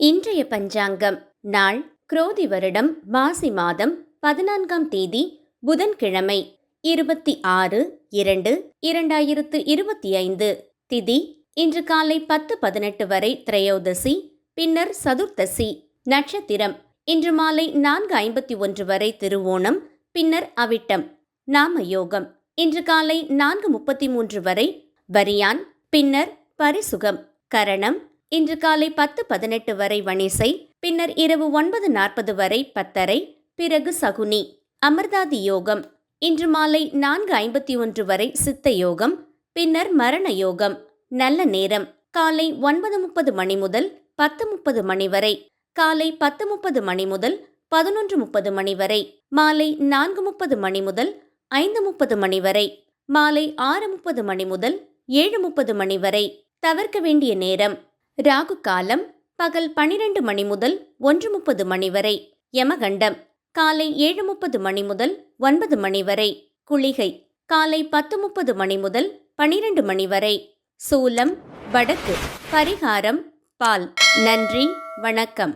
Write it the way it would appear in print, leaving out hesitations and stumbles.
இன்றைய பஞ்சாங்கம் நாள் குரோதி வருடம் மாசி மாதம் 14ஆம் தேதி புதன்கிழமை 26/2/2025. திதி இன்று காலை 10:18 வரை திரையோதசி, பின்னர் சதுர்த்தசி. நட்சத்திரம் இன்று மாலை 4:51 வரை திருவோணம், பின்னர் அவிட்டம். நாம யோகம் இன்று காலை 4:33 வரை வரியான், பின்னர் பரிசுகம். கரணம் இன்று காலை 10:18 வரை வணிசை, பின்னர் இரவு 9:40 வரை பத்தரை, பிறகு சகுனி. அமிர்தாதி யோகம் இன்று மாலை 4:51 வரை சித்த யோகம், பின்னர் மரண யோகம். நல்ல நேரம் காலை 9:30 மணி முதல் 10:30 மணி வரை, காலை 10:30 மணி முதல் 11:30 மணி வரை, மாலை 4:30 மணி முதல் 5:30 மணி வரை, மாலை 6:30 மணி முதல் 7:30 மணி வரை. தவிர்க்க வேண்டிய நேரம் ராகு காலம் பகல் 12 மணி முதல் 1:30 மணி வரை. யமகண்டம் காலை 7:30 மணி முதல் 9 மணி வரை. குளிகை காலை 10:30 மணி முதல் 12 மணி வரை. சூலம் வடக்கு. பரிகாரம் பால். நன்றி, வணக்கம்.